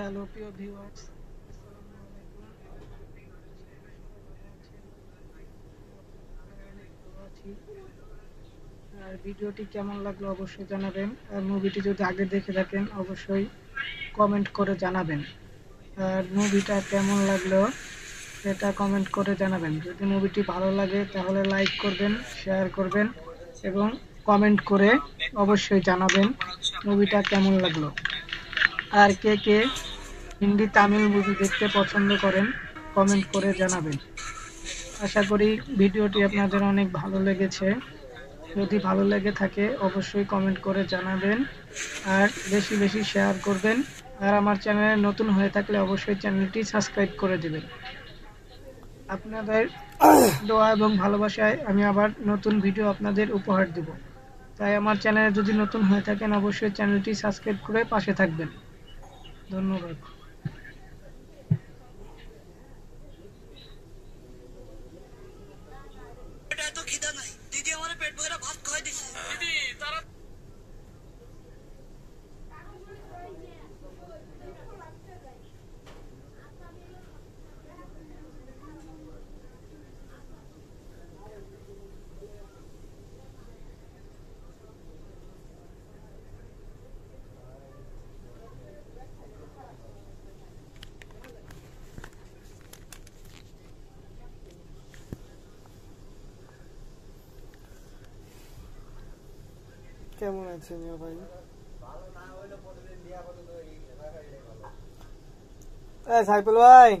Hello প্রিয় viewers, আসসালামু আলাইকুম। অনেক ভালো আছি। আর ভিডিওটি কেমন লাগলো অবশ্যই জানাবেন। আর মুভিটি যদি আগে দেখে থাকেন অবশ্যই কমেন্ট করে জানাবেন। আর মুভিটা কেমন লাগলো সেটা কমেন্ট করে জানাবেন। যদি মুভিটি ভালো লাগে তাহলে লাইক করবেন, শেয়ার করবেন এবং কমেন্ট করে অবশ্যই জানাবেন মুভিটা কেমন লাগলো। আর কে কে হিন্দি তামিল মুভি দেখতে পছন্দ করেন কমেন্ট করে জানাবেন। আশা করি ভিডিওটি আপনাদের অনেক ভালো লেগেছে। যদি ভালো লেগে থাকে অবশ্যই কমেন্ট করে জানাবেন আর বেশি বেশি শেয়ার করবেন। আর আমার চ্যানেলে নতুন হয়ে থাকলে অবশ্যই চ্যানেলটি সাবস্ক্রাইব করে দিবেন। আপনাদের দোয়া এবং ভালোবাসায় আমি আবার নতুন ভিডিও আপনাদের উপহার দেব। তাই আমার চ্যানেলে যদি নতুন হয়ে থাকেন অবশ্যই চ্যানেলটি সাবস্ক্রাইব করে পাশে থাকবেন। ধন্যবাদ। এত খিদা নাই দিদি, আমার পেট ভরা ভাত খাওয়াই দিছে দিদি। তারা কেমন আছেন ভাই? সাইফুল ভাই,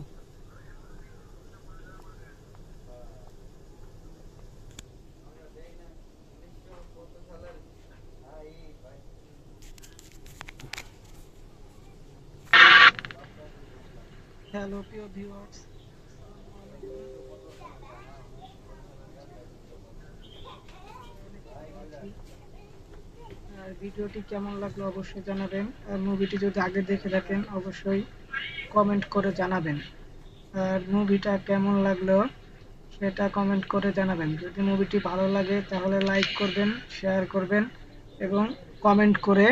হ্যালো প্রিয় ভিউয়ার্স, আর ভিডিওটি কেমন লাগলো অবশ্যই জানাবেন। আর মুভিটি যদি আগে দেখে থাকেন অবশ্যই কমেন্ট করে জানাবেন। আর মুভিটা কেমন লাগলো সেটা কমেন্ট করে জানাবেন। যদি মুভিটি ভালো লাগে তাহলে লাইক করবেন, শেয়ার করবেন এবং কমেন্ট করে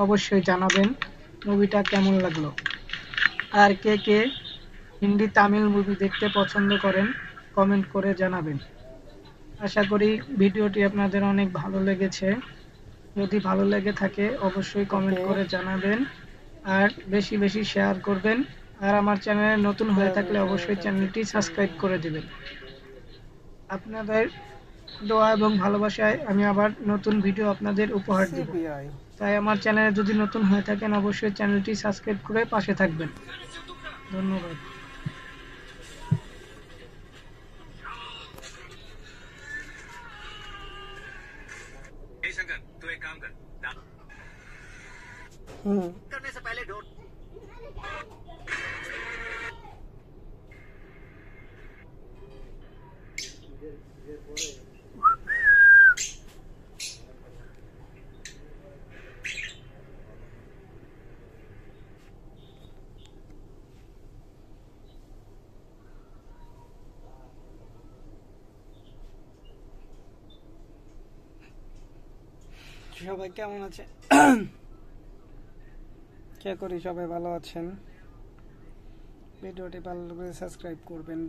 অবশ্যই জানাবেন মুভিটা কেমন লাগলো। আর কে কে হিন্দি তামিল মুভি দেখতে পছন্দ করেন কমেন্ট করে জানাবেন। আশা করি ভিডিওটি আপনাদের অনেক ভালো লেগেছে। যদি ভালো লেগে থাকে অবশ্যই কমেন্ট করে জানাবেন আর বেশি বেশি শেয়ার করবেন। আর আমার চ্যানেলে নতুন হয়ে থাকলে অবশ্যই চ্যানেলটি সাবস্ক্রাইব করে দিবেন। আপনাদের দোয়া এবং ভালোবাসায় আমি আবার নতুন ভিডিও আপনাদের উপহার দেব। তাই আমার চ্যানেলে যদি নতুন হয়ে থাকেন অবশ্যই চ্যানেলটি সাবস্ক্রাইব করে পাশে থাকবেন। ধন্যবাদ। शंकर तू एक काम कर करने से पहले ढूंढ সবাই কেমন আছে? কে করি সবাই ভালো আছেন? ভিডিওটি ভালো লাগলে সাবস্ক্রাইব করবেন।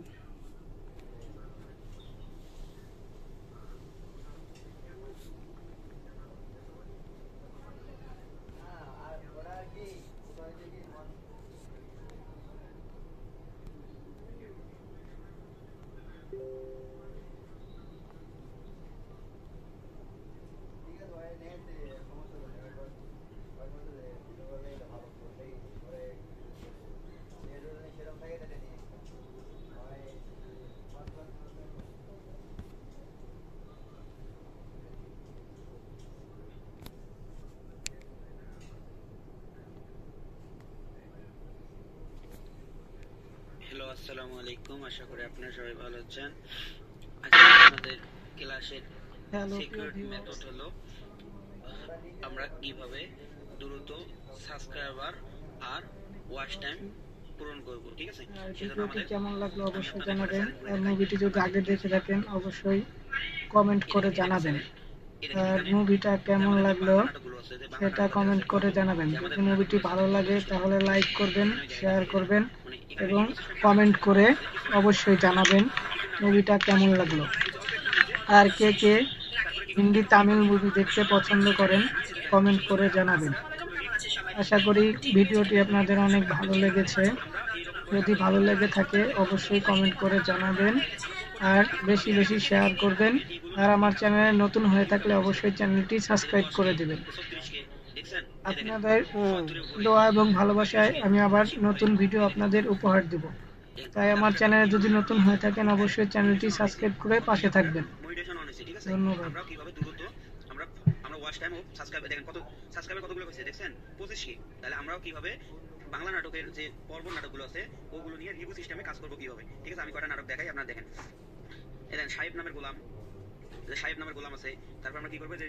হ্যালো, আসসালামু আলাইকুম। আশা করি আপনারা সবাই ভালো আছেন। আজকে আমাদের ক্লাসের সিক্রেট মেথড হলো আমরা কিভাবে দ্রুত সাবস্ক্রাইবার আর ওয়াচ টাইম পূরণ করব। ঠিক আছে, সেজন্য আমাদের কেমন লাগলো অবশ্যই জানাবেন। আর মুভিটি যদি আগে দেখে থাকেন অবশ্যই কমেন্ট করে জানাবেন। আর মুভিটা কেমন লাগলো আছে যে সেটা কমেন্ট করে জানাবেন। যদি মুভিটি ভালো লাগে তাহলে লাইক করবেন, শেয়ার করবেন এবং কমেন্ট করে অবশ্যই জানাবেন মুভিটা কেমন লাগলো। আর কে কে হিন্দি তামিল মুভি দেখতে পছন্দ করেন কমেন্ট করে জানাবেন। আশা করি ভিডিওটি আপনাদের অনেক ভালো লেগেছে। যদি ভালো লেগে থাকে অবশ্যই কমেন্ট করে জানাবেন আর বেশি বেশি শেয়ার করবেন। আর আমার চ্যানেলে নতুন হয়ে থাকলে অবশ্যই চ্যানেলটি সাবস্ক্রাইব করে দিবেন। আপনাদের দোয়া এবং ভালোবাসায় আমি আবার নতুন ভিডিও আপনাদের উপহার দেব। তাই আমার চ্যানেলে যদি নতুন হয়ে থাকেন অবশ্যই চ্যানেলটি সাবস্ক্রাইব করে পাশে থাকবেন। ধন্যবাদ। আমরা ওয়াচ টাইম ও সাবস্ক্রাইবার দেখেন কত সাবস্ক্রাইবার কতগুলো হয়েছে দেখছেন 25 কে। তাহলে আমরাও কিভাবে বাংলা নাটকের যে পর্ব নাটকগুলো আছে ওগুলো নিয়ে রিভিউ সিস্টেমে কাজ করব কিভাবে, ঠিক আছে? আমি কয়টা নাটক দেখাই, আপনারা দেখেন। এই দেখেন সাহেব নামের গোলাম, যে সাহেব নামের গোলাম আছে। তারপর আমরা কি করব যে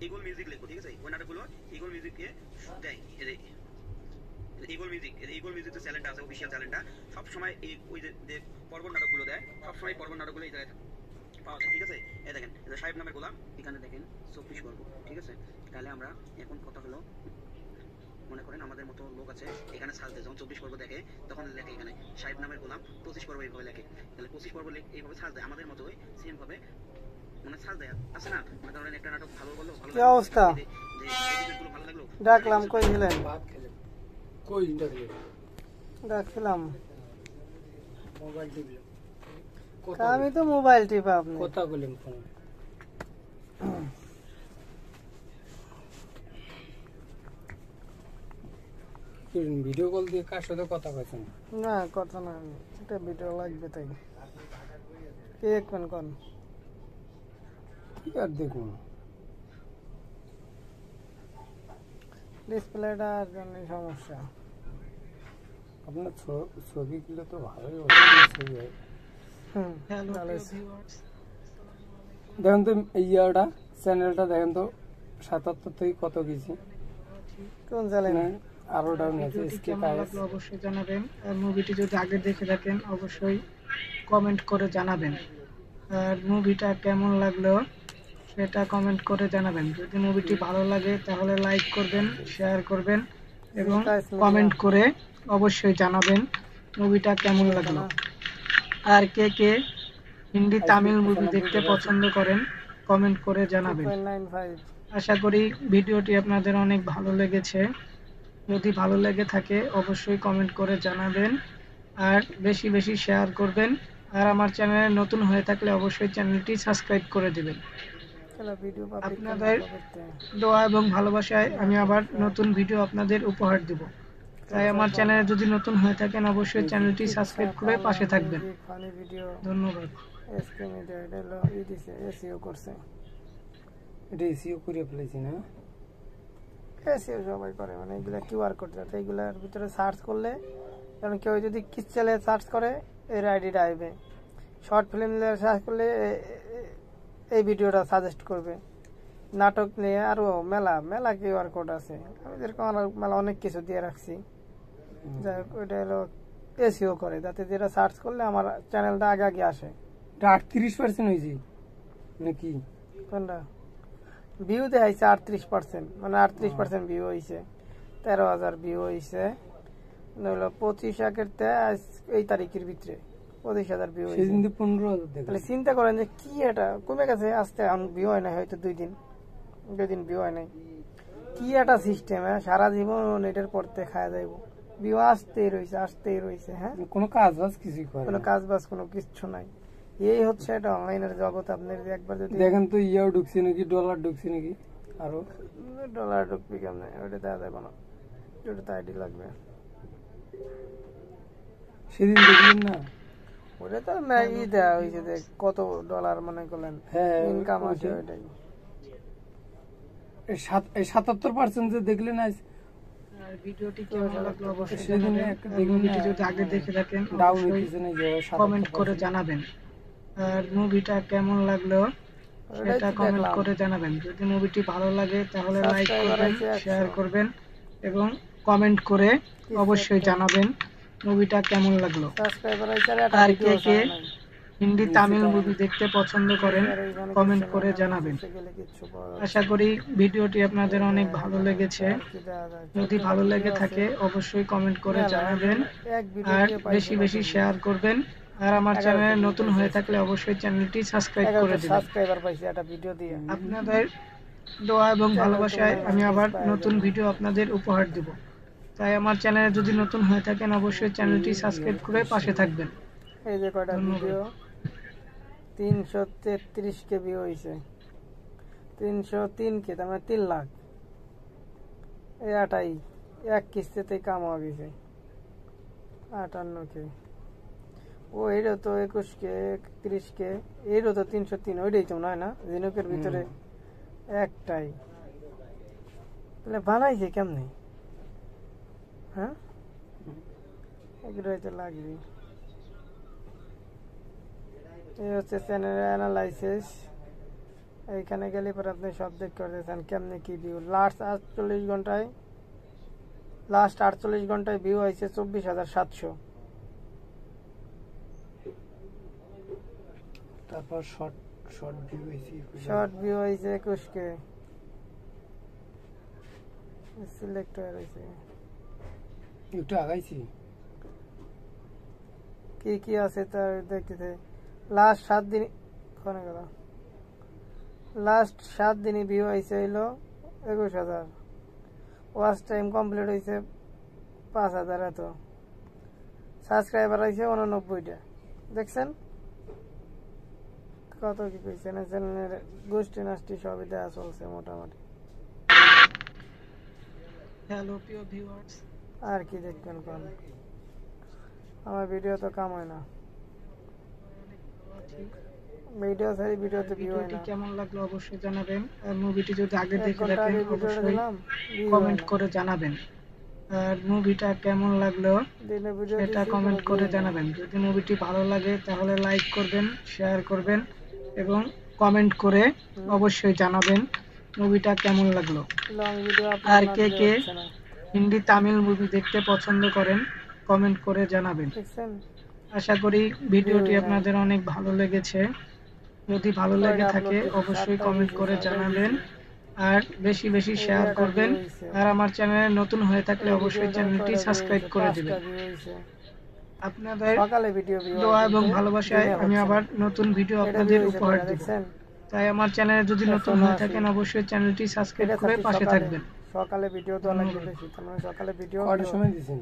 ইগল মিউজিক লিখবো, ঠিক আছে? ওই নাটকগুলো ইগল মিউজিককে দেয়। এই যে ইগল মিউজিক, এই ইগল মিউজিক যে চ্যানেলটা আছে অফিশিয়াল চ্যানেলটা সব সময় এই ওই যে পর্ব নাটকগুলো দেয়, সব সময় পর্ব নাটকগুলো এই জায়গায় পাওয়া যায়, ঠিক আছে? এই দেখেন এই যে সাহেব নামের গোলাম, এখানে দেখেন 24 পর্ব, ঠিক আছে? তাহলে আমরা এখন কথা হলো, মনে করেন আমাদের মতো লোক আছে এখানে সার্চ দেয়, যখন 24 পর্ব দেখে তখন লেখে এখানে সাহেব নামের গোলাম 25 পর্ব এইভাবে লেখে। তাহলে 25 পর্ব এইভাবে সার্চ দেয় আমাদের মতোই সেম ভাবে মানে সার্চ দেয় আছে না? মনে করেন একটা নাটক ভালো বললো, ভালো কি অবস্থা? যে এপিসোডগুলো ভালো লাগলো, ডাকলাম কই গেলেন? ভাত খেলে কই ডাকলে ডাকছিলাম, মোবাইল টিপলে আমি তো মোবাইল টিপা। আপনি কথা বললেন ফোন ভিডিও কল দিয়ে কার সাথে কথা কইছেন? না কথা না, এটা ভিডিও লাগবে তাই। কে কোন কোন কি আর দেখুন ডিসপ্লেটার জন্য সমস্যা। আপনার ছবিগুলো তো ভালোই হ্যালো তাহলে ভিউয়ার্স, দেখেন তো এই ইয়ারটা চ্যানেলটা দেখেন তো 77 থেকে কত গেছি, কোন চ্যানেল? আরো ডাউন আছে। ভিডিওটি এসকে কেমন কাজ লাগলো অবশ্যই জানাবেন। আর মুভিটি যদি আগে দেখে থাকেন অবশ্যই কমেন্ট করে জানাবেন। আর মুভিটা কেমন লাগলো সেটা কমেন্ট করে জানাবেন। যদি মুভিটি ভালো লাগে তাহলে লাইক করবেন, শেয়ার করবেন এবং কমেন্ট করে অবশ্যই জানাবেন মুভিটা কেমন লাগলো। আর কে কে হিন্দি তামিল মুভি দেখতে পছন্দ করেন কমেন্ট করে জানাবেন। 2.95 আশা করি ভিডিওটি আপনাদের অনেক ভালো লেগেছে। যদি ভালো লেগে থাকে অবশ্যই কমেন্ট করে জানাবেন আর বেশি বেশি শেয়ার করবেন। আর আমার চ্যানেলে নতুন হয়ে থাকলে অবশ্যই চ্যানেলটি সাবস্ক্রাইব করে দিবেন। চলো ভিডিও পাবলিক আপনাদের দোয়া এবং ভালোবাসায় আমি আবার নতুন ভিডিও আপনাদের উপহার দেব। তাই আমার চ্যানেলে যদি নতুন হয়ে থাকেন অবশ্যই চ্যানেলটি সাবস্ক্রাইব করে পাশে থাকবেন। ফানি ভিডিও ধন্যবাদ। এসকে মিডিয়া এটা হলো দিছে এসইও করছে। এটা এসিও করে ফেলেছি না? এসইও সবাই করে, মানে এগুলা কিউআর কোড যাতে এগুলার ভিতরে সার্চ করলে, কারণ কেউ যদি কিচ্ছেলে সার্চ করে এর আইডিটা আসবে। শর্ট ফিল্ম সার্চ করলে এই ভিডিওটা সাজেস্ট করবে। নাটক নিয়ে আরো মেলা মেলা কিউআর কোড আছে, আমি যেরকম আরো মেলা অনেক কিছু দিয়ে রাখছি। যাই হোক ওইটা হলো এসইও করে, যাতে যেটা সার্চ করলে আমার চ্যানেলটা আগে আগে আসে। এটা 38% হয়েছে নাকি? কোনটা ভিউ দেখাইছে 38%, মানে 38% ভিউ হয়েছে। 13,000 ভিউ হয়েছে। নইলো 25 এই তারিখের ভিতরে 25,000 ভিউ হয়েছে। সেদিন 15,000 দেখলাম। তাহলে চিন্তা করেন যে কি এটা কমে গেছে আস্তে, ভিউ হয় নাই হয়তো 2 দিন ভিউ হয় নাই। কি একটা সিস্টেম, সারা জীবন এটার পড়তে খাওয়া যাইব, ভিউ আসতেই রয়েছে। হ্যাঁ, কোনো কাজ বাজ কিছুই করে কোনো না। কাজ বাজ কোনো কিচ্ছু নাই। এই হচ্ছে এটা অনলাইনের জগৎ। আপনার একবার যদি দেখেন তো ইয়াও ঢুকছে নাকি, ডলার ঢুকছে নাকি, আরো ডলার ঢুকবি কেমনে, ওইটা দেওয়া যাবে না, ওটা তো আইডি লাগবে। সেদিন দেখলেন না? ওটা তো ই দেওয়া হয়েছে যে কত ডলার মনে করলেন হ্যাঁ, ইনকাম আছে, ওইটাই। ওইটাই। এই 77% যে দেখলেন আজ, আর ভিডিওটি কেমন লাগলো অবশ্যই সেদিন জানাবেন। একটা আর দেখুন মুভিটি না, যদি আগে দেখে থাকেন ডাউন অবশ্যই হইতেছে না যে কমেন্ট করে জানাবেন। আর মুভিটা কেমন লাগলো ওইটাই সেটা তো কমেন্ট দেখলাম। করে জানাবেন। যদি মুভিটি ভালো লাগে তাহলে লাইক Subscriber করবেন, আছে 100 শেয়ার করবেন এবং কমেন্ট করে অবশ্যই জানাবেন মুভিটা কেমন লাগলো। সাবস্ক্রাইবার হইছে আর কে কে হিন্দি তামিল মুভি দেখতে পছন্দ করেন আর এইখানে কমেন্ট কিছু করে না, জানাবেন। নিচে গেলে কিচ্ছু পাওয়া যাচ্ছে আশা করি ভিডিওটি আপনাদের অনেক ভালো লেগেছে। আর কি দেওয়া যায়। যদি 14টা ভালো লেগে ভিডিও থাকে আছে অবশ্যই কমেন্ট করে মেলা, জানাবেন এক ভিডিও আর দিয়ে পাইছে বেশি বেশি কত শেয়ার করবেন। আর আমার 11টা চ্যানেলে ভিউ নতুন পাইছে হয়ে আজকে। থাকলে অবশ্যই চ্যানেলটি সাবস্ক্রাইব করে 11টা দিবেন। সাবস্ক্রাইবার পাইছে একটা ভিডিও দিয়ে। আপনাদের দোয়া এবং চ্যানেল তো ভালোবাসায় মনে হয় আমি আবার monetize পাওয়া নতুন যাবে। ভিডিও আপনাদের উপহার দেব। তাই আমার চ্যানেলে যদি নতুন হয়ে থাকেন অবশ্যই চ্যানেলটি সাবস্ক্রাইব করে পাশে থাকবেন। এই যে কয়টা ধন্যবাদ। ভিডিও 333 কে ভিউ হয়েছে, 303 কে, তার মানে 3 লাখ। এটাই এক কিস্তিতে কামাওয়া গেছে 58 কে। ও এরও তো 21 কে, 30 কে, এরও তো 303। ওইটাই তো নয় না, ঝিনুকের ভিতরে একটাই। তাহলে বানাইছে কেমনে? হ্যাঁ, এগুলোই তো লাগবে। এই হচ্ছে চ্যানেলের অ্যানালাইসিস। এইখানে গেলে পরে আপনি সব দেখতে পারতেছেন কেমনে কি ভিউ। লাস্ট 48 ঘন্টায় ভিউ হয়েছে 24,700। তারপর শর্ট ভিউ হয়েছে শর্ট ভিউ হয়েছে 21 কে। সিলেক্ট হয়ে রয়েছে। একটু আগাইছি। কি কি আছে তার দেখতেছে। লাস্ট 7 দিন কোনে গেল, লাস্ট 7 দিনে ভিউ হয়েছে হইলো 21,000। ওয়াচ টাইম কমপ্লিট হয়েছে 5,000। এত সাবস্ক্রাইবার হয়েছে 89টা। দেখছেন কত কি কইছে না। চ্যানেলের গোষ্ঠী নাষ্টি সবই দেওয়া চলছে মোটামুটি। হ্যালো প্রিয় ভিউয়ার্স, আর কি দেখবেন কোন, আমার ভিডিও তো কাম হয় না। ভিডিও ছাড়ি ভিডিওতে ভিউ হয় ভিডিওটি না। কেমন লাগলো অবশ্যই জানাবেন। আর মুভিটি যদি আগে 1 দেখে ঘন্টা থাকেন আগে ভিডিওটা অবশ্যই দিলাম, ভিউ হয় কমেন্ট না। করে জানাবেন। আর মুভিটা কেমন লাগলো দিনে ভিডিও সেটা দিছি, কমেন্ট কোনো করে ভিউ নাই। জানাবেন। যদি মুভিটি ভালো লাগে তাহলে লাইক করবেন, শেয়ার করবেন এবং কমেন্ট করে অবশ্যই জানাবেন মুভিটা কেমন লাগলো। লং ভিডিও আপলোড আর না কে দিলে কে হচ্ছে না। হিন্দি তামিল মুভি দেখতে পছন্দ করেন কমেন্ট করে জানাবেন। দেখছেন আশা করি ভিডিওটি ভিউই নাই। আপনাদের অনেক ভালো লেগেছে। যদি ভালো লেগে কয়টা থাকে আপলোড দিছি, অবশ্যই 7টাই কমেন্ট দিছি, করে 6টাই জানাবেন দিছি। আর বেশি বেশি এই যে শেয়ার একটা করবেন। ভিউ হইছে। আর আমার চ্যানেলে নতুন হয়ে থাকলে এই অবশ্যই ভিডিওটা চ্যানেলটি কয়টা ভিউ সাবস্ক্রাইব হইছে? করে 5টা দিবেন। ভিউ হইছে। আপনাদের সকালে ভিডিও ভিউ হয় দোয়া এবং কিন্তু ভালোবাসায় দিনে আমি হচ্ছে আবার না। নতুন ভিডিও এটা ভিউ আপনাদের হইছে উপহার কয়টা দিব। দেখছেন? তাই আমার চ্যানেলে যদি নতুন হয়ে 179। থাকেন অবশ্যই চ্যানেলটি সাবস্ক্রাইব এটা করে থাকছে পাশে সকালে। থাকবেন। সকালে ভিডিও দেওয়া লাগবে ধন্যবাদ। বেশি, তার মানে সকালে ভিডিও। কয়টার সময় দিছেন?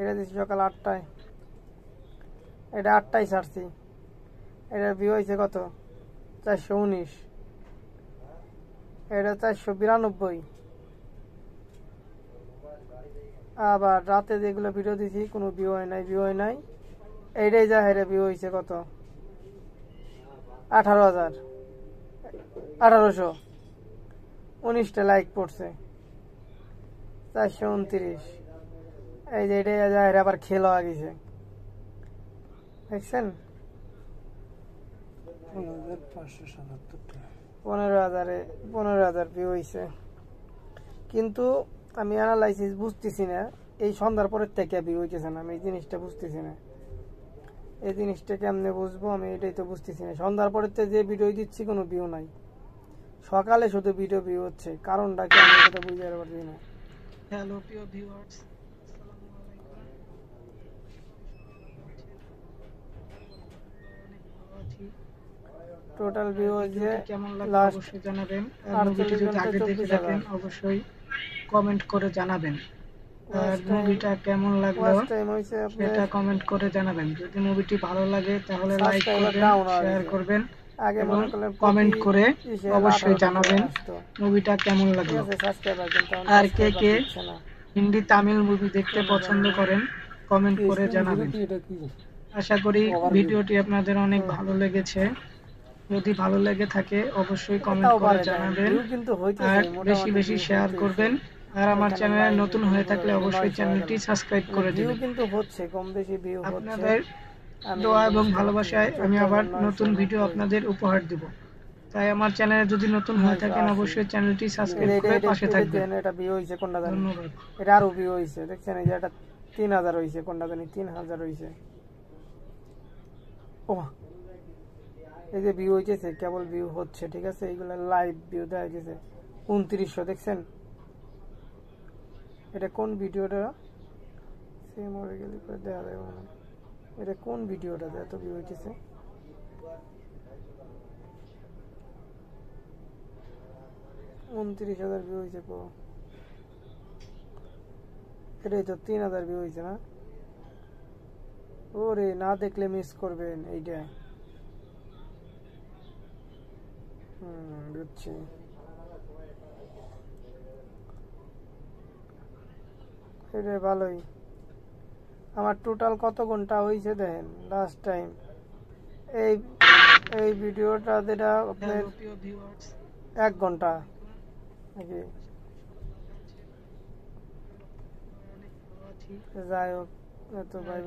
এটা দিছি সকাল 8টায়। এটা 8টায় ছাড়ছি। এটার ভিউ হয়েছে কত? 419। এটা 492। আবার রাতে যেগুলো ভিডিও দিছি কোনো ভিউ হয় নাই। এইটাই যা হেরে ভিউ হয়েছে কত? 18,000, 19টা লাইক পড়ছে, 429। এই যে এটাই যা হেরে আবার খেল হয়ে গেছে। দেখছেন 15,577 15,000 ভিউ হয়েছে। কিন্তু আমি অ্যানালাইসিস বুঝতেছি না, এই সন্ধ্যার পরের থেকে ভিউ হইতেছে না। আমি এই জিনিসটা বুঝতেছি না, এই জিনিসটা কেমনে বুঝবো আমি এটাই তো বুঝতেছি না। সন্ধ্যার পরের থেকে যে ভিডিও দিচ্ছি কোনো ভিউ নাই, সকালে শুধু ভিউ হচ্ছে। কারণটা কি আমি এটা বুঝতে পারছি না। হ্যালো প্রিয় ভিউয়ার্স, টোটাল ভিউ হচ্ছে ভিডিওটি কেমন লাগলো লাস্ট অবশ্যই জানাবেন। আর মুভিটি 48 যদি ঘন্টায় আগে দেখে থাকেন 24,000। অবশ্যই কমেন্ট করে জানাবেন। আর ওয়াচ টাইম, মুভিটা কেমন লাগলো ওয়াচ টাইম হয়েছে আপনার। সেটা কমেন্ট করে জানাবেন। যদি মুভিটি ভালো লাগে তাহলে লাইক সাবস্ক্রাইবার করবেন, ডাউন হয়ে শেয়ার গেছে। করবেন আগে এবং মনে করলেন কমেন্ট করে ইসে অবশ্যই 18 জানাবেন আসতো। মুভিটা কেমন ঠিক লাগলো। আছে, সাবস্ক্রাইবার কিন্তু এখন আর কে সাবস্ক্রাইবার কে দিচ্ছে না। হিন্দি তামিল মুভি দেখতে কেন পছন্দ জানি না। করেন কমেন্ট করে জানাবেন। এটা কি? আশা করি Overview। ভিডিওটি আপনাদের অনেক ভালো লেগেছে। যদি ভালো লেগে থাকে অবশ্যই কমেন্ট এটাও করে পারে যায়। জানাবেন ভিউ কিন্তু হইতেছে, আর বেশি মোটামুটি বেশি ভিউ শেয়ার হইতেছে। করবেন। আর আমার এখানে চ্যানেলে লাইভ নতুন ভিউ হয়ে কিন্তু থাকলে অবশ্যই 900 চ্যানেলটি গেল। সাবস্ক্রাইব মানে করে ভিউ দিবেন। কিন্তু হচ্ছে, কম বেশি ভিউ হচ্ছে। আপনাদের আমি দোয়া কিন্তু এবং বুঝতে ভালোবাসায় পারছি না। আমি আবার 14,990, নতুন ভিডিও আপনাদের উপহার দিব। তাই আমার চ্যানেলে যদি নতুন হয়ে থাকেন 980। অবশ্যই চ্যানেলটি সাবস্ক্রাইব এটা করে এটা পাশে এটা থাকবেন। দেন, এটা ভিউ হইছে কোনটা জানি। ধন্যবাদ। এটা আরো ভিউ হইছে, দেখছেন এই যে এটা 3,000 হইছে, কোনটা জানি 3,000 হইছে। ও এই যে ভিউ হইতেছে, কেবল ভিউ হচ্ছে, ঠিক আছে, এইগুলা লাইভ ভিউ দেখা গেছে 2900, দেখছেন? এটা কোন ভিডিওটা? সেম হয়ে গেলে দেখা যাবে না। এটা কোন ভিডিওটা এত ভিউ হইতেছে? $29,000 ভিউ হয়েছে। এটাই তো 3,000 ভিউ হয়েছে না? ওরে, না দেখলে মিস করবেন এইটা। বুঝছি। এটা ভালোই। আমার টোটাল কত ঘন্টা হয়েছে দেখেন লাস্ট টাইম। এই এই ভিডিওটা যেটা আপনার 1 ঘন্টা নাকি, যাই হোক।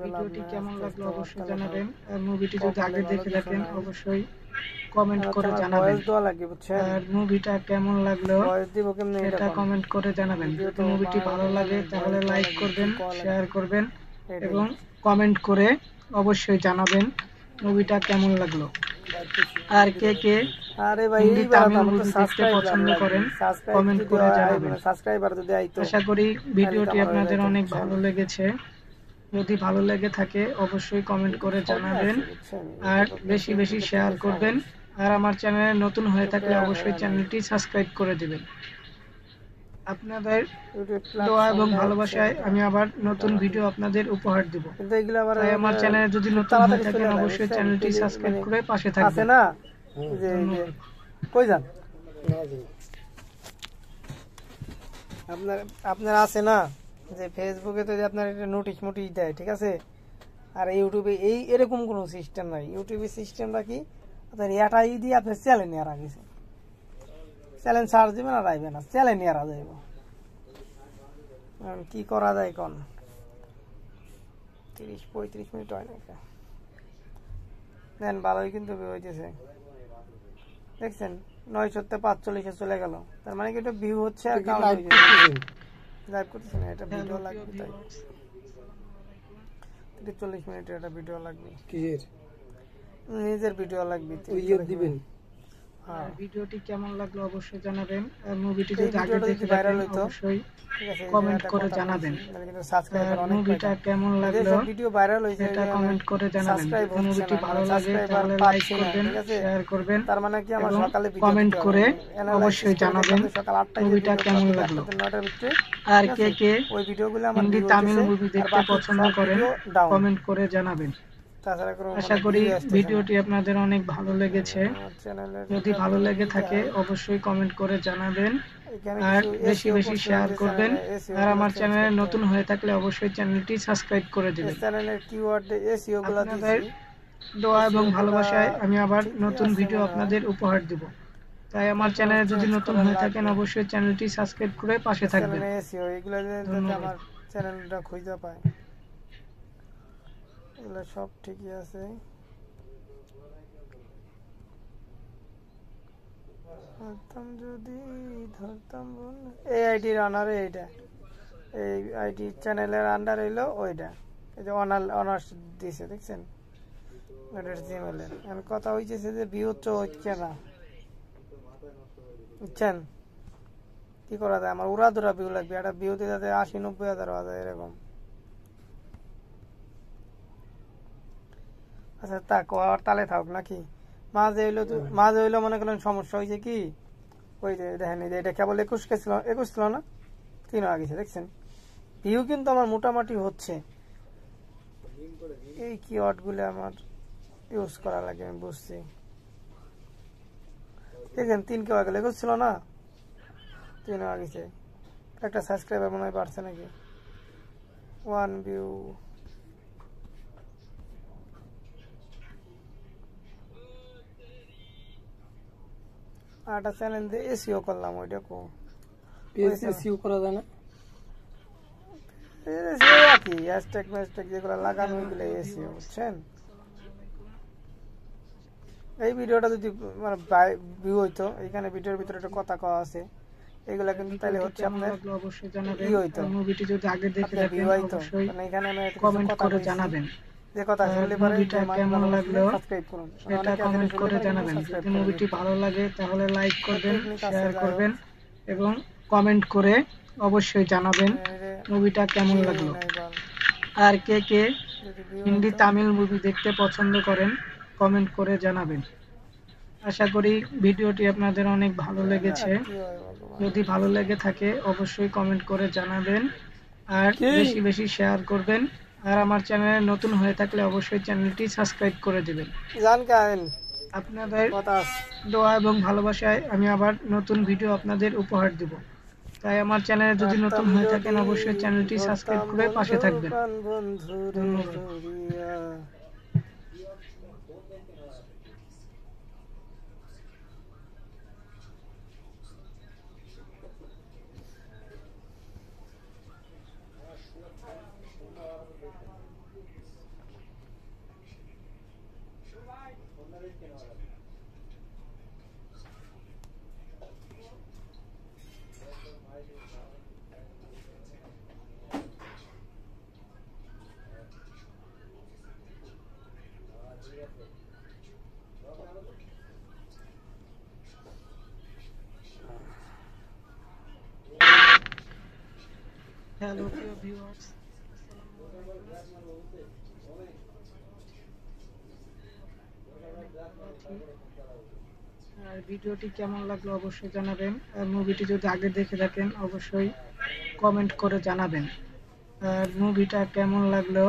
ভিডিওটি কেমন লাগলো অবশ্যই জানাবেন। আর মুভিটি যদি আগে দেখে থাকেন অবশ্যই কমেন্ট করে জানাবেন। আর মুভিটা কেমন লাগলো সেটা কমেন্ট করে জানাবেন। যদি মুভিটি ভালো লাগে তাহলে লাইক করবেন, শেয়ার করবেন এবং কমেন্ট করে অবশ্যই জানাবেন মুভিটা কেমন লাগলো। আর কে কে হিন্দি তামিল মুভি দেখতে পছন্দ করেন কমেন্ট করে জানাবেন। আশা করি ভিডিওটি আপনাদের অনেক ভালো লেগেছে। যদি ভালো লেগে থাকে অবশ্যই কমেন্ট করে জানাবেন আর বেশি বেশি শেয়ার করবেন। আর আমার চ্যানেলে নতুন হয়ে থাকলে অবশ্যই চ্যানেলটি সাবস্ক্রাইব করে দিবেন। আপনাদের দোয়া এবং ভালোবাসায় আমি আবার নতুন ভিডিও আপনাদের উপহার দেব। তাই আমার চ্যানেলে যদি নতুন হয়ে থাকেন অবশ্যই চ্যানেলটি সাবস্ক্রাইব করে পাশে থাকবেন। কই যান আপনার আছে না যে ফেসবুকে তো আপনার একটা নোটিশ দেয়, ঠিক আছে? আর ইউটিউবে এরকম কোনো সিস্টেম নাই। ইউটিউবের সিস্টেমটা কি, আপনার এটাই দিয়ে আপনার চ্যানেল নিয়ে গেছে, চ্যালেঞ্জ সার্চ দিবেন আর আইবে না, চ্যালেঞ্জ নিয়ে যাইব। কি করা যায় কোন? 30-35 মিনিট হয় না দেন, ভালোই কিন্তু হইতেছে, দেখছেন? 945 চলে গেল। তার মানে কি এটা ভিউ হচ্ছে আর লাইভ করতেছে না। এটা ভিডিও লাগবে, তাই 40 মিনিটের একটা ভিডিও লাগবে। নিজের ভিডিও লাগবে, দিবেন। ভিডিওটি কেমন লাগলো অবশ্যই জানাবেন। আর মুভিটি যদি আগে দেখে ভাইরাল হইতো অবশ্যই কমেন্ট করে জানাবেন। আর মুভিটা কেমন লাগলো ভিডিও ভাইরাল হইছে এটা কমেন্ট করে জানাবেন। মুভিটি ভালো লাগে তাহলে লাইক করবেন, শেয়ার করবেন। তার মানে কি আমার সকালে কমেন্ট করে অবশ্যই জানাবেন মুভিটা কেমন লাগলো। আর কে কে ওই ভিডিওগুলো আমার হিন্দি তামিল মুভি দেখতে পছন্দ করেন কমেন্ট করে জানাবেন। আশা করি ভিডিওটি আপনাদের অনেক ভালো লেগেছে। যদি ভালো লেগে থাকে অবশ্যই কমেন্ট করে জানাবেন আর বেশি বেশি শেয়ার করবেন। আর আমার চ্যানেলে নতুন হয়ে থাকলে অবশ্যই চ্যানেলটি সাবস্ক্রাইব করে দিবেন। আপনাদের দোয়া এবং ভালোবাসায় আমি আবার নতুন ভিডিও আপনাদের উপহার দেব। তাই আমার চ্যানেলে যদি নতুন হয়ে থাকেন অবশ্যই চ্যানেলটি সাবস্ক্রাইব করে পাশে থাকবেন। আমার চ্যানেলটা খুঁজে পায়, এগুলো সব ঠিকই আছে। যদি ধরতাম এই আইডির আন্ডারে, এইটা এই আইডি চ্যানেলের আন্ডার এলো ওইটা, এই যে অনার্স দিছে, দেখছেন? এখন কথা হয়েছে যে ভিউ তো হচ্ছে না, বুঝছেন? কি করা যায়? আমার উড়া ধরা ভিউ লাগবে, একটা ভিউতে যাতে 80-90 হাজার বাজায় এরকম। আচ্ছা তাক, আর তালে থাক নাকি? মাঝে হইলো মনে করেন সমস্যা হয়েছে কি, ওই যে দেখেন এটা কেবল 21 ছিল না, 3 আগেছে, দেখছেন? ভিউ কিন্তু আমার মোটামুটি হচ্ছে। এই কিওয়ার্ড গুলো আমার ইউজ করা লাগে, আমি বুঝছি। দেখেন 3 কেউ আগে 21 ছিল না, 3 আগেছে। একটা সাবস্ক্রাইবার মনে হয় বাড়ছে নাকি, 1 ভিউ। আটা চ্যানেল দিয়ে এসিও করলাম, ওইটা এসিও করা যায় না, কি হ্যাশট্যাগ ম্যাশট্যাগ যেগুলো লাগানো ওইগুলো এসিও, বুঝছেন? এই ভিডিওটা যদি মানে ভিউ হইতো, এখানে ভিডিওর ভিতরে একটা কথা কওয়া আছে, এগুলা কিন্তু তাহলে হচ্ছে আপনার অবশ্যই জানাবেন। মুভিটি যদি আগে দেখে থাকেন অবশ্যই কমেন্ট করে জানাবেন। যে কথা শুনলে পরে মুভিটা কেমন লাগলো সাবস্ক্রাইব করুন, সেটা কমেন্ট করে জানাবেন। যদি মুভিটি ভালো লাগে তাহলে লাইক করবেন, শেয়ার করবেন এবং কমেন্ট করে অবশ্যই জানাবেন মুভিটা কেমন লাগলো। আর কে কে হিন্দি তামিল মুভি দেখতে পছন্দ করেন কমেন্ট করে জানাবেন। আশা করি ভিডিওটি আপনাদের অনেক ভালো লেগেছে। যদি ভালো লেগে থাকে অবশ্যই কমেন্ট করে জানাবেন আর বেশি বেশি শেয়ার করবেন। আর আমার চ্যানেলে নতুন হয়ে থাকলে অবশ্যই চ্যানেলটি সাবস্ক্রাইব করে দিবেন। আপনাদের দোয়া এবং ভালোবাসায় আমি আবার নতুন ভিডিও আপনাদের উপহার দেব। তাই আমার চ্যানেলে যদি নতুন হয়ে থাকেন অবশ্যই চ্যানেলটি সাবস্ক্রাইব করে পাশে থাকবেন। ধন্যবাদ। হ্যালো প্রিয় ভিউয়ার্স, আর ভিডিওটি কেমন লাগলো অবশ্যই জানাবেন। আর মুভিটি যদি আগে দেখে থাকেন অবশ্যই কমেন্ট করে জানাবেন। আর মুভিটা কেমন লাগলো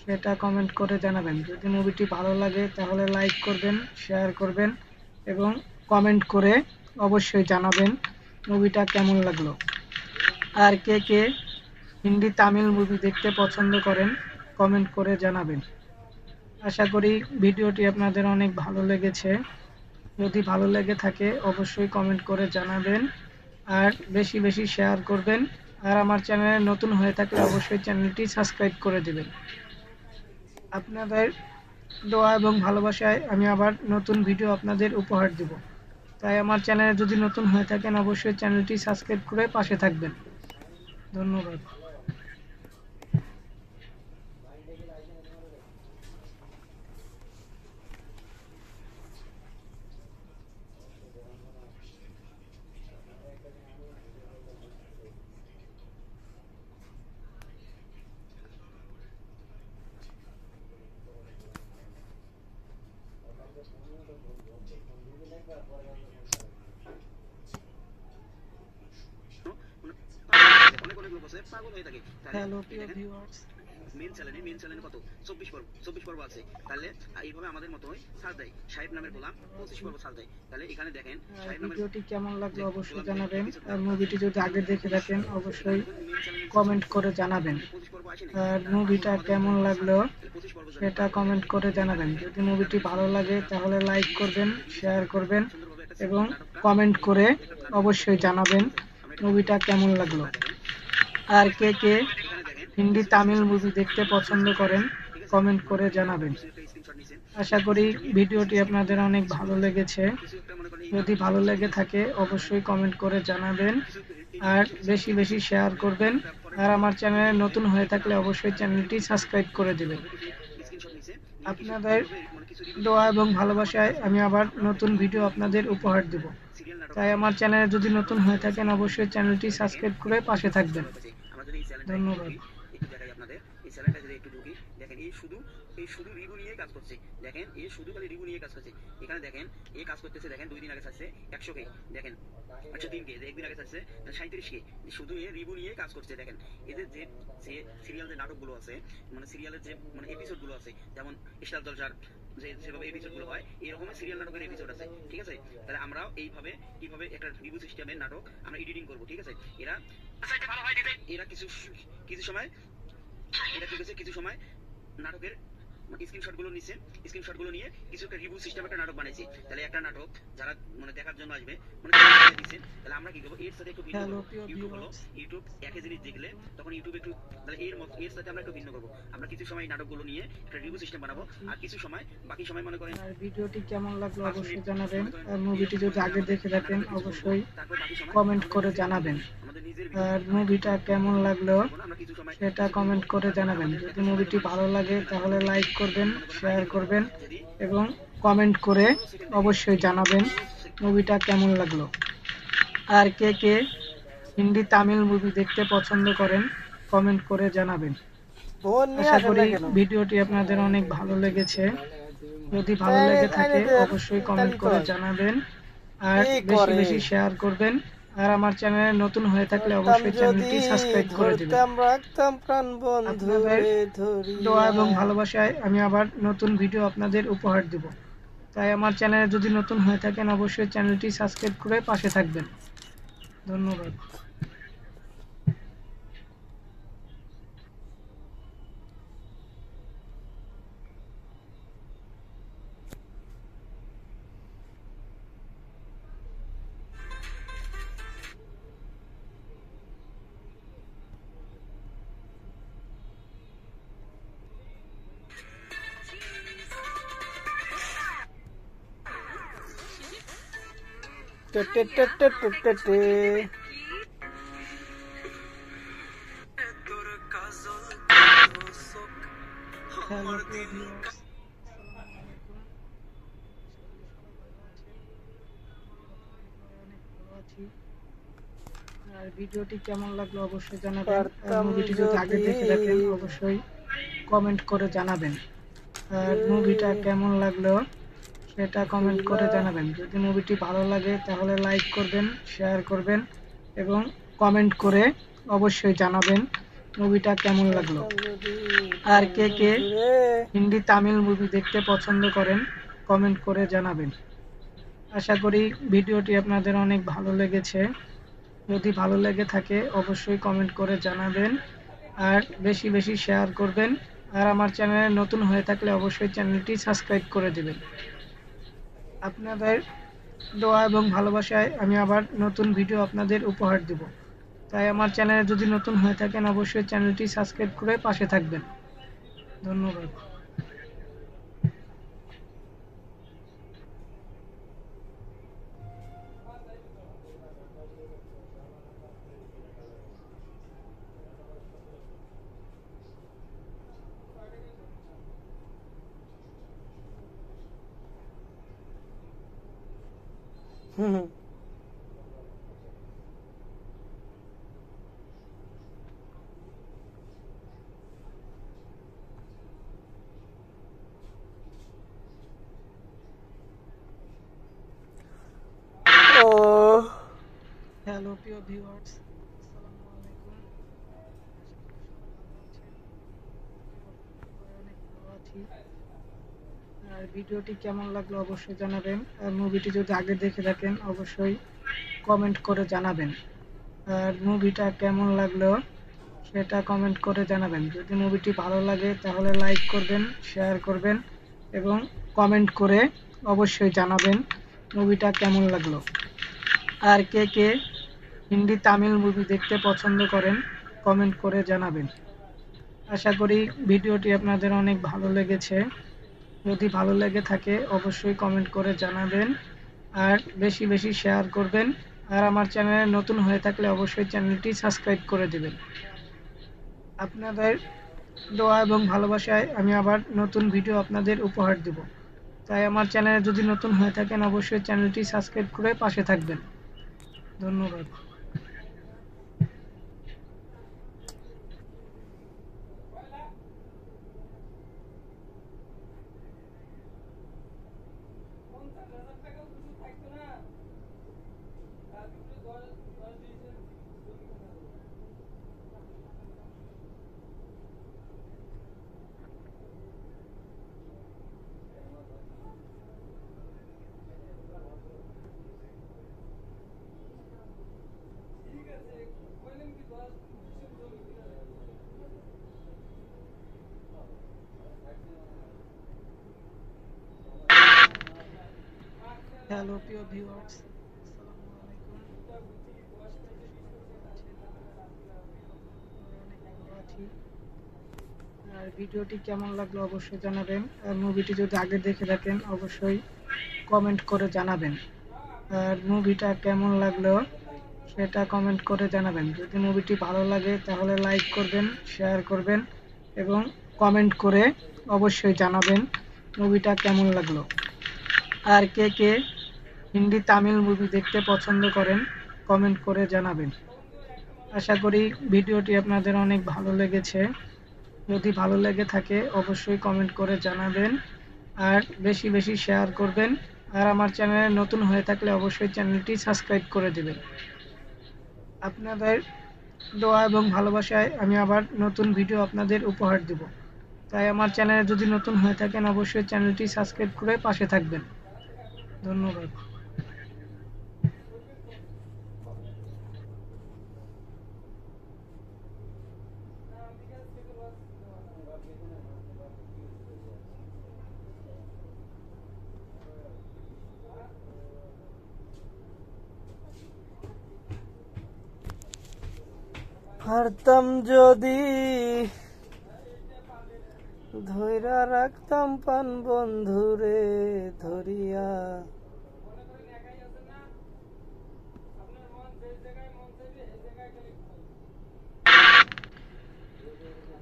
সেটা কমেন্ট করে জানাবেন। যদি মুভিটি ভালো লাগে তাহলে লাইক করবেন, শেয়ার করবেন এবং কমেন্ট করে অবশ্যই জানাবেন মুভিটা কেমন লাগলো। আর কে কে হিন্দি তামিল মুভি দেখতে পছন্দ করেন কমেন্ট করে জানাবেন। আশা করি ভিডিওটি আপনাদের অনেক ভালো লেগেছে। যদি ভালো লেগে থাকে অবশ্যই কমেন্ট করে জানাবেন আর বেশি বেশি শেয়ার করবেন। আর আমার চ্যানেলে নতুন হয়ে থাকলে অবশ্যই চ্যানেলটি সাবস্ক্রাইব করে দেবেন। আপনাদের দোয়া এবং ভালোবাসায় আমি আবার নতুন ভিডিও আপনাদের উপহার দেব। তাই আমার চ্যানেলে যদি নতুন হয়ে থাকেন অবশ্যই চ্যানেলটি সাবস্ক্রাইব করে পাশে থাকবেন। ধন্যবাদ। হ্যালো প্রিয় ভিউয়ার্স, মেন চ্যানেলে কত 24 পর্ব আছে। তাহলে এইভাবে আমাদের মতো সার্চ দেয় সাহেব নামের গোলাম 25 পর্ব সার্চ দেয়। তাহলে এখানে দেখেন ভিডিওটি কেমন লাগলো অবশ্যই জানাবেন। আর মুভিটি যদি আগে দেখে থাকেন অবশ্যই কমেন্ট করে জানাবেন। আর মুভিটা কেমন লাগলো সেটা কমেন্ট করে জানাবেন। যদি মুভিটি ভালো লাগে তাহলে লাইক করবেন, শেয়ার করবেন এবং কমেন্ট করে অবশ্যই জানাবেন মুভিটা কেমন লাগলো। আর কে কে হিন্দি তামিল মুভি দেখতে পছন্দ করেন কমেন্ট করে জানাবেন। আশা করি ভিডিওটি আপনাদের অনেক ভালো লেগেছে। যদি ভালো লেগে থাকে অবশ্যই কমেন্ট করে জানাবেন আর বেশি বেশি শেয়ার করবেন। আর আমার চ্যানেলে নতুন হয়ে থাকলে অবশ্যই চ্যানেলটি সাবস্ক্রাইব করে দেবেন। আপনাদের দোয়া এবং ভালোবাসায় আমি আবার নতুন ভিডিও আপনাদের উপহার দেব। তাই আমার চ্যানেলে যদি নতুন হয়ে থাকেন অবশ্যই চ্যানেলটি সাবস্ক্রাইব করে পাশে থাকবেন। ধন্যবাদ। এই চ্যানেলটা যদি একটু ঢুকি দেখেন এই শুধু রিভিউ নিয়ে কাজ করছে। দেখেন এই শুধু খালি রিভিউ নিয়ে কাজ করছে। এখানে দেখেন এই কাজ করতেছে। দেখেন 2 দিন আগে ছাড়ছে 100K, দেখেন 103K, 1 দিন আগে ছাড়ছে 37K। শুধু এই রিভিউ নিয়ে কাজ করছে। দেখেন এদের যে সিরিয়াল যে নাটকগুলো আছে, মানে সিরিয়ালের যে মানে এপিসোডগুলো আছে, যেমন ইশরাত জলসার যেভাবে এপিসোডগুলো হয় এরকমই সিরিয়াল নাটকের এপিসোড আছে, ঠিক আছে। তাহলে আমরাও এইভাবে কিভাবে একটা রিভিউ সিস্টেমের নাটক আমরা এডিটিং করব, ঠিক আছে। এরা কিছু সময় নাটকের স্ক্রিনশটগুলো নিয়ে কিছু একটা রিভিউ সিস্টেম একটা নাটক বানাইছি। তাহলে একটা নাটক যারা মানে দেখার জন্য আসবে মানে দিচ্ছেন, তাহলে আমরা কি করবো এর সাথে একটু ভিন্ন করবো। ইউটিউব একই জিনিস দেখলে তখন ইউটিউব একটু তাহলে এর সাথে আমরা একটু ভিন্ন করবো। আমরা কিছু সময় নাটকগুলো নিয়ে একটা রিভিউ সিস্টেম বানাবো আর কিছু সময় বাকি সময় মনে করেন। আর ভিডিওটি কেমন লাগলো অবশ্যই জানাবেন। আর মুভিটি যদি আগে দেখে থাকেন অবশ্যই কমেন্ট করে জানাবেন। আর মুভিটা কেমন লাগলো সেটা কমেন্ট করে জানাবেন। যদি মুভিটি ভালো লাগে তাহলে লাইক করবেন, শেয়ার করবেন এবং কমেন্ট করে অবশ্যই জানাবেন মুভিটা কেমন লাগলো। আর কে কে হিন্দি তামিল মুভি দেখতে পছন্দ করেন কমেন্ট করে জানাবেন। ফোন নিয়ে আশা আসেন করি না কেন? ভিডিওটি আপনাদের অনেক ভালো লেগেছে। যদি ভালো লেগে থাকে অবশ্যই কমেন্ট করে জানাবেন আর কি বেশি করে? বেশি শেয়ার করবেন। আর আমার চ্যানেলে নতুন হয়ে থাকলে ধরতাম অবশ্যই যদি চ্যানেলটি সাবস্ক্রাইব করে দিবেন। ধরতাম রাখতাম প্রাণ বন্ধু আপনাদের রে দোয়া এবং ধরিয়া। ভালোবাসায় আমি আবার নতুন ভিডিও আপনাদের উপহার দেব। তাই আমার চ্যানেলে যদি নতুন হয়ে থাকেন অবশ্যই চ্যানেলটি সাবস্ক্রাইব করে পাশে থাকবেন। ধন্যবাদ। টে টে টে টে টে টে টে। হ্যালো প্রিয় ভিউয়ার্স, আর ভিডিওটি কেমন লাগলো অবশ্যই জানাবেন। আর পারতাম মুভিটি যদি আগে দেখে যদি থাকেন অবশ্যই কমেন্ট করে জানাবেন। আর মুভিটা কেমন লাগলো সেটা কমেন্ট করে জানাবেন। যদি মুভিটি ভালো লাগে তাহলে লাইক করবেন, শেয়ার করবেন এবং কমেন্ট করে অবশ্যই জানাবেন মুভিটা কেমন লাগলো। যদি আর কে কে বন্ধু রে। হিন্দি তামিল মুভি দেখতে পছন্দ করেন কমেন্ট করে জানাবেন। আশা করি ভিডিওটি আপনাদের অনেক ভালো লেগেছে। যদি ভালো লেগে থাকে অবশ্যই কমেন্ট করে জানাবেন আর বেশি বেশি শেয়ার করবেন। আর আমার চ্যানেলে নতুন হয়ে থাকলে অবশ্যই চ্যানেলটি সাবস্ক্রাইব করে দেবেন। আপনাদের দোয়া এবং ভালোবাসায় আমি আবার নতুন ভিডিও আপনাদের উপহার দেব। তাই আমার চ্যানেলে যদি নতুন হয়ে থাকেন অবশ্যই চ্যানেলটি সাবস্ক্রাইব করে পাশে থাকবেন। ধন্যবাদ। হুম। ও হ্যালো প্রিয় ভিউয়ার্স, আসসালামু আলাইকুম। অনেক ভালো আছি। আর ভিডিওটি কেমন লাগলো অবশ্যই জানাবেন। আর মুভিটি যদি আগে দেখে থাকেন অবশ্যই কমেন্ট করে জানাবেন। আর মুভিটা কেমন লাগলো সেটা কমেন্ট করে জানাবেন। যদি মুভিটি ভালো লাগে তাহলে লাইক করবেন, শেয়ার করবেন এবং কমেন্ট করে অবশ্যই জানাবেন মুভিটা কেমন লাগলো। আর কে কে হিন্দি তামিল মুভি দেখতে পছন্দ করেন কমেন্ট করে জানাবেন। আশা করি ভিডিওটি আপনাদের অনেক ভালো লেগেছে। যদি ভালো লেগে থাকে অবশ্যই কমেন্ট করে জানাবেন আর বেশি বেশি শেয়ার করবেন। আর আমার চ্যানেলে নতুন হয়ে থাকলে অবশ্যই চ্যানেলটি সাবস্ক্রাইব করে দেবেন। আপনাদের দোয়া এবং ভালোবাসায় আমি আবার নতুন ভিডিও আপনাদের উপহার দেব। তাই আমার চ্যানেলে যদি নতুন হয়ে থাকেন অবশ্যই চ্যানেলটি সাবস্ক্রাইব করে পাশে থাকবেন। ধন্যবাদ। হ্যালো প্রিয় ভিউয়ার্স, আসসালামু আলাইকুম। অনেক ভালো আছি। আর ভিডিওটি কেমন লাগলো অবশ্যই জানাবেন। আর মুভিটি যদি আগে দেখে থাকেন অবশ্যই কমেন্ট করে জানাবেন। আর মুভিটা কেমন লাগলো সেটা কমেন্ট করে জানাবেন। যদি মুভিটি ভালো লাগে তাহলে লাইক করবেন, শেয়ার করবেন এবং কমেন্ট করে অবশ্যই জানাবেন মুভিটা কেমন লাগলো। আর কে কে হিন্দি তামিল মুভি দেখতে পছন্দ করেন কমেন্ট করে জানাবেন। আশা করি ভিডিওটি আপনাদের অনেক ভালো লেগেছে। যদি ভালো লেগে থাকে অবশ্যই কমেন্ট করে জানাবেন আর বেশি বেশি শেয়ার করবেন। আর আমার চ্যানেলে নতুন হয়ে থাকলে অবশ্যই চ্যানেলটি সাবস্ক্রাইব করে দেবেন। আপনাদের দোয়া এবং ভালোবাসায় আমি আবার নতুন ভিডিও আপনাদের উপহার দেব। তাই আমার চ্যানেলে যদি নতুন হয়ে থাকেন অবশ্যই চ্যানেলটি সাবস্ক্রাইব করে পাশে থাকবেন। ধন্যবাদ। পারতাম যদি ধইরা রাখতাম পান বন্ধুরে ধরিয়া,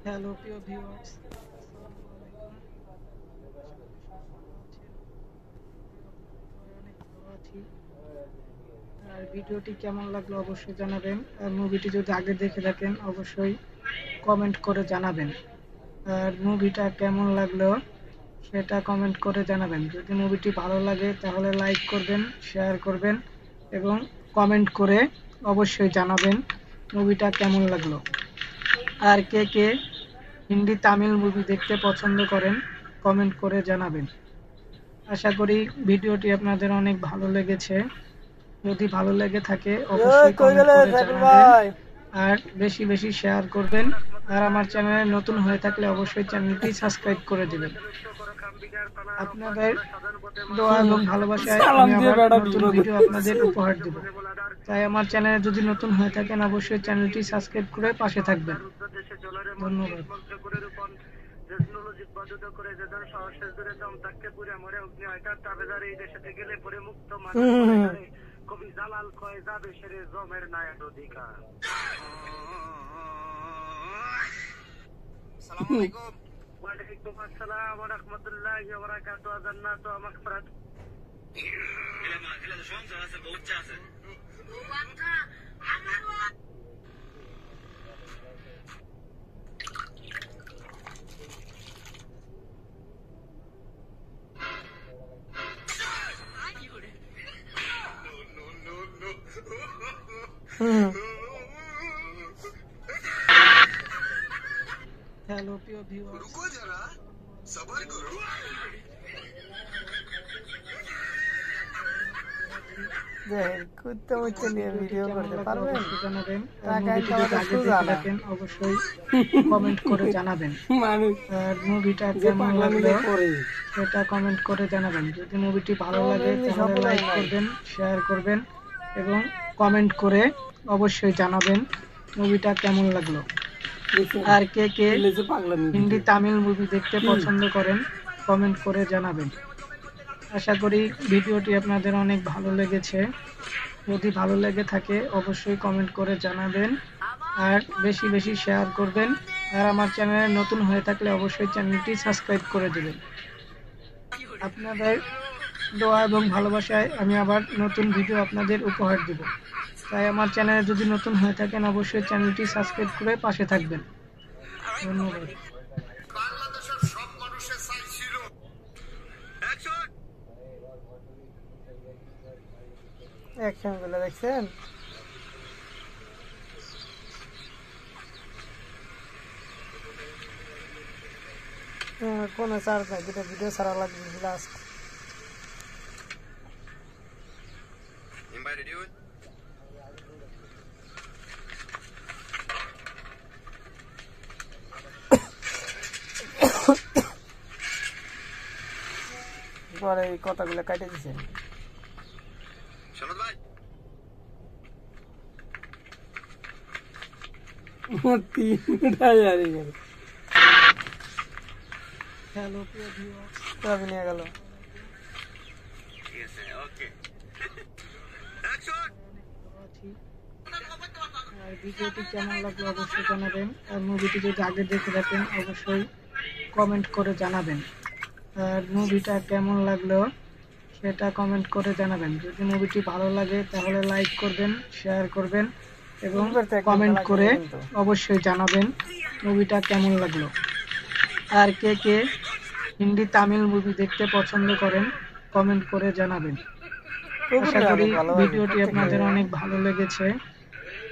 হ্যালো প্রিয় ভিউয়ার্স, আর ভিডিওটি কেমন লাগলো অবশ্যই জানাবেন। আর মুভিটি যদি আগে দেখে থাকেন অবশ্যই কমেন্ট করে জানাবেন। আর মুভিটা কেমন লাগলো সেটা কমেন্ট করে জানাবেন। যদি মুভিটি ভালো লাগে তাহলে লাইক করবেন, শেয়ার করবেন এবং কমেন্ট করে অবশ্যই জানাবেন মুভিটা কেমন লাগলো। আর কে কে হিন্দি তামিল মুভি দেখতে পছন্দ করেন কমেন্ট করে জানাবেন। আশা করি ভিডিওটি আপনাদের অনেক ভালো লেগেছে। যদি ভালো লেগে থাকে অবশ্যই কমেন্ট করে জানাবেন আর বেশি বেশি শেয়ার করবেন। আর আমার চ্যানেলে নতুন হয়ে থাকলে অবশ্যই চ্যানেলটি সাবস্ক্রাইব করে দিবেন। আপনাদের দোয়া এবং ভালোবাসায় আমি আবার নতুন ভিডিও আপনাদের উপহার দেব। তাই আমার চ্যানেলে যদি নতুন হয়ে থাকেন অবশ্যই চ্যানেলটি সাবস্ক্রাইব করে পাশে থাকবেন। ধন্যবাদ। কবি জালাল কয় যাবে সেরে জমের নায়ের অধিকার। আসসালামু আলাইকুম। ওয়ালাইকুম আসসালাম ওয়া রাহমাতুল্লাহি ওয়া বারাকাতুহু। জান্নাত ওয়া মাগফিরাত। এলা মাগফিরাত শুনছ আছে বহুত আছে। ওয়াকা আমার হ্যালো প্রিয় ভিউয়ার্স, রুকো যারা সবর করো। কুত্তে মুত্তে নিয়ে ভিডিও করতে পারবেন? জানাবেন। টাকা মুভিটি যদি আগে দেখে থাকেন অবশ্যই কমেন্ট করে জানাবেন। মানুষ আর মুভিটা যে কেমন পাগলামি লাগলো করে সেটা কমেন্ট করে জানাবেন। যদি মুভিটি ভালো লাগে এমনি তাহলে সফল লাইক হয় নাই। করবেন, শেয়ার করবেন এবং কমেন্ট করে অবশ্যই জানাবেন মুভিটা কেমন লাগলো। দেখছেন? আর কে কে এগুলো যে পাগলামি হিন্দি ভিডিও। তামিল মুভি দেখতে পছন্দ করেন কমেন্ট করে জানাবেন। আশা করি ভিডিওটি আপনাদের অনেক ভালো লেগেছে। যদি ভালো লেগে থাকে অবশ্যই কমেন্ট করে জানাবেন আর বেশি বেশি শেয়ার করবেন। আর আমার চ্যানেলে নতুন হয়ে থাকলে অবশ্যই চ্যানেলটি সাবস্ক্রাইব করে দেবেন। আপনাদের দোয়া এবং ভালোবাসায় আমি আবার নতুন ভিডিও আপনাদের উপহার দেব। তাই আমার চ্যানেলে যদি নতুন হয়ে থাকেন অবশ্যই চ্যানেলটি সাবস্ক্রাইব করে পাশে থাকবেন। ধন্যবাদ। বাংলাদেশের সব মানুষের সাইজ ছিল। অ্যাকশন। অ্যাকশন গুলো দেখছেন? কোনো চার্জ নাই, দুটো ভিডিও ছাড়া লাগবে লাস্ট। Invited you? পরে এই কথাগুলো কাটে দিছে। শরৎ ভাই তিনটাই আর এই গেল। হ্যালো প্রিয় ভিউয়ার্স, সবই নিয়ে গেল। ঠিক আছে ওকে অ্যাকশন। আছি আর ভিডিওটি কেমন লাগলো অবশ্যই জানাবেন। আর মুভিটি যদি আগে দেখে থাকেন অবশ্যই কমেন্ট করে জানাবেন। আর মুভিটা কেমন লাগলো সেটা কমেন্ট করে জানাবেন। যদি মুভিটি ভালো লাগে তাহলে লাইক করবেন, শেয়ার করবেন এবং কমেন্ট করে অবশ্যই জানাবেন মুভিটা কেমন লাগলো। আর কে কে হিন্দি তামিল মুভি দেখতে পছন্দ করেন কমেন্ট করে জানাবেন। আশা করি ভিডিওটি আপনাদের অনেক ভালো লেগেছে।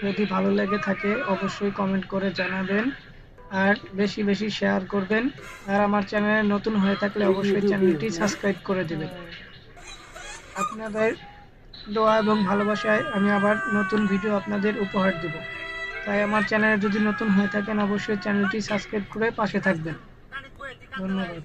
যদি ভালো লেগে থাকে অবশ্যই কমেন্ট করে জানাবেন আর বেশি বেশি শেয়ার করবেন। আর আমার চ্যানেলে নতুন হয়ে থাকলে অবশ্যই চ্যানেলটি সাবস্ক্রাইব করে দেবেন। আপনাদের দোয়া এবং ভালোবাসায় আমি আবার নতুন ভিডিও আপনাদের উপহার দেব। তাই আমার চ্যানেলে যদি নতুন হয়ে থাকেন অবশ্যই চ্যানেলটি সাবস্ক্রাইব করে পাশে থাকবেন। ধন্যবাদ।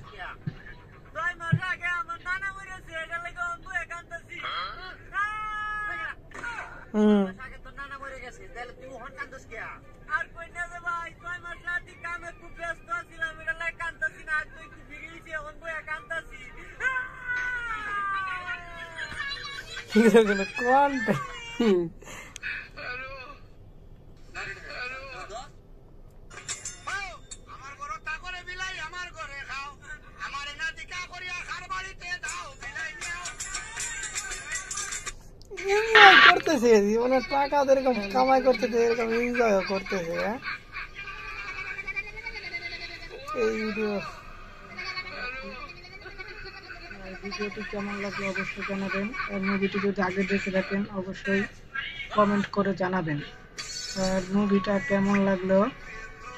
করতেছে জীবনে টাকা এরকম কামাই করতেছে, এরকম এনজয় করতেছে। এই ভিডিওটি কেমন লাগলো অবশ্যই জানাবেন। আর মুভিটি যদি আগে দেখে থাকেন অবশ্যই কমেন্ট করে জানাবেন। আর মুভিটা কেমন লাগলো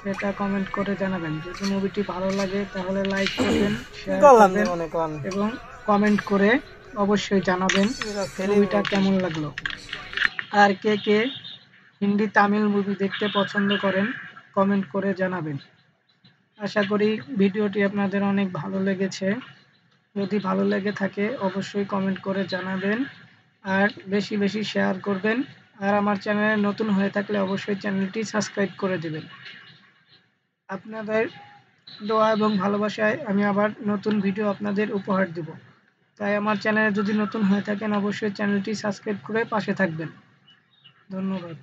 সেটা কমেন্ট করে জানাবেন। যদি মুভিটি ভালো লাগে তাহলে লাইক করবেন, শেয়ার করবেন এবং কমেন্ট করে অবশ্যই জানাবেন মুভিটা কেমন লাগলো। আর কে কে হিন্দি তামিল মুভি দেখতে পছন্দ করেন কমেন্ট করে জানাবেন। আশা করি ভিডিওটি আপনাদের অনেক ভালো লেগেছে। যদি ভালো লেগে থাকে অবশ্যই কমেন্ট করে জানাবেন আর বেশি বেশি শেয়ার করবেন। আর আমার চ্যানেলে নতুন হয়ে থাকলে অবশ্যই চ্যানেলটি সাবস্ক্রাইব করে দেবেন। আপনাদের দোয়া এবং ভালোবাসায় আমি আবার নতুন ভিডিও আপনাদের উপহার দেব। তাই আমার চ্যানেলে যদি নতুন হয়ে থাকেন অবশ্যই চ্যানেলটি সাবস্ক্রাইব করে পাশে থাকবেন। ধন্যবাদ।